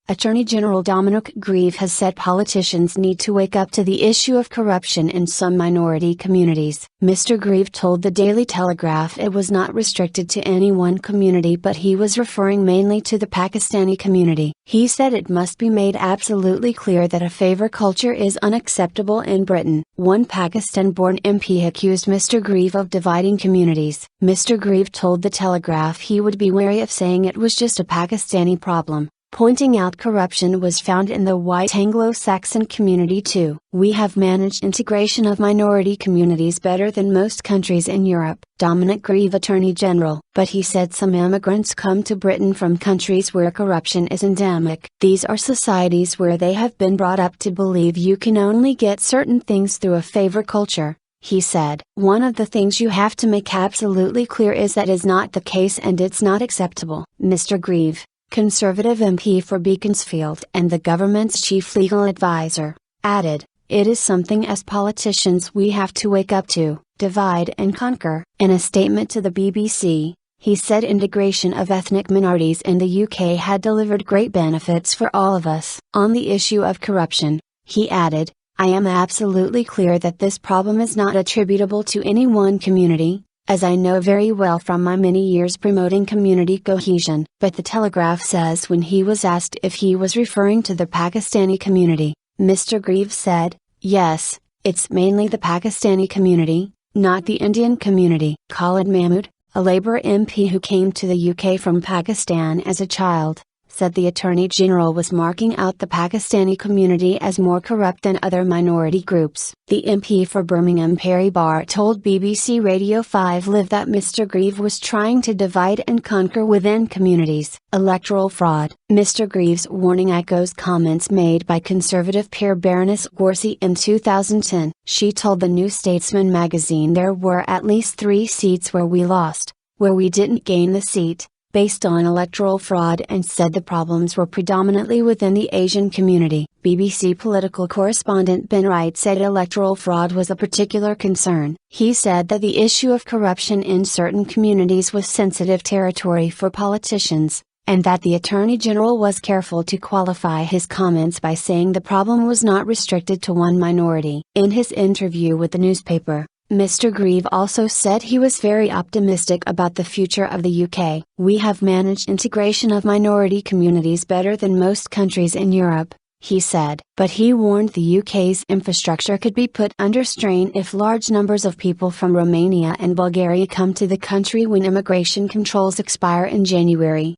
Attorney General Dominic Grieve has said politicians need to wake up to the issue of corruption in some minority communities. Mr Grieve told the Daily Telegraph it was not restricted to any one community, but he was referring mainly to the Pakistani community. He said it must be made absolutely clear that a favour culture is unacceptable in Britain. One Pakistan-born MP accused Mr Grieve of dividing communities. Mr Grieve told the Telegraph he would be wary of saying it was just a Pakistani problem, pointing out corruption was found in the white Anglo-Saxon community too. "We have managed integration of minority communities better than most countries in Europe," Dominic Grieve, Attorney General. But he said some immigrants come to Britain from countries where corruption is endemic. "These are societies where they have been brought up to believe you can only get certain things through a favour culture," he said. "One of the things you have to make absolutely clear is that is not the case and it's not acceptable." Mr Grieve, Conservative MP for Beaconsfield and the government's chief legal advisor, added, "It is something as politicians we have to wake up to, divide and conquer." In a statement to the BBC, he said integration of ethnic minorities in the UK had delivered great benefits for all of us. On the issue of corruption, he added, "I am absolutely clear that this problem is not attributable to any one community, as I know very well from my many years promoting community cohesion." But the Telegraph says when he was asked if he was referring to the Pakistani community, Mr Grieve said, "Yes, it's mainly the Pakistani community, not the Indian community." Khalid Mahmood, a Labour MP who came to the UK from Pakistan as a child, said the Attorney General was marking out the Pakistani community as more corrupt than other minority groups. The MP for Birmingham Perry Barr told BBC Radio 5 Live that Mr Grieve was trying to divide and conquer within communities. Electoral fraud. Mr Grieve's warning echoes comments made by Conservative peer Baroness Gorsey in 2010. She told the New Statesman magazine there were at least 3 seats where we lost, where we didn't gain the seat, based on electoral fraud, and said the problems were predominantly within the Asian community. BBC political correspondent Ben Wright said electoral fraud was a particular concern. He said that the issue of corruption in certain communities was sensitive territory for politicians, and that the Attorney General was careful to qualify his comments by saying the problem was not restricted to one minority. In his interview with the newspaper, Mr Grieve also said he was very optimistic about the future of the UK. "We have managed integration of minority communities better than most countries in Europe," he said. But he warned the UK's infrastructure could be put under strain if large numbers of people from Romania and Bulgaria come to the country when immigration controls expire in January.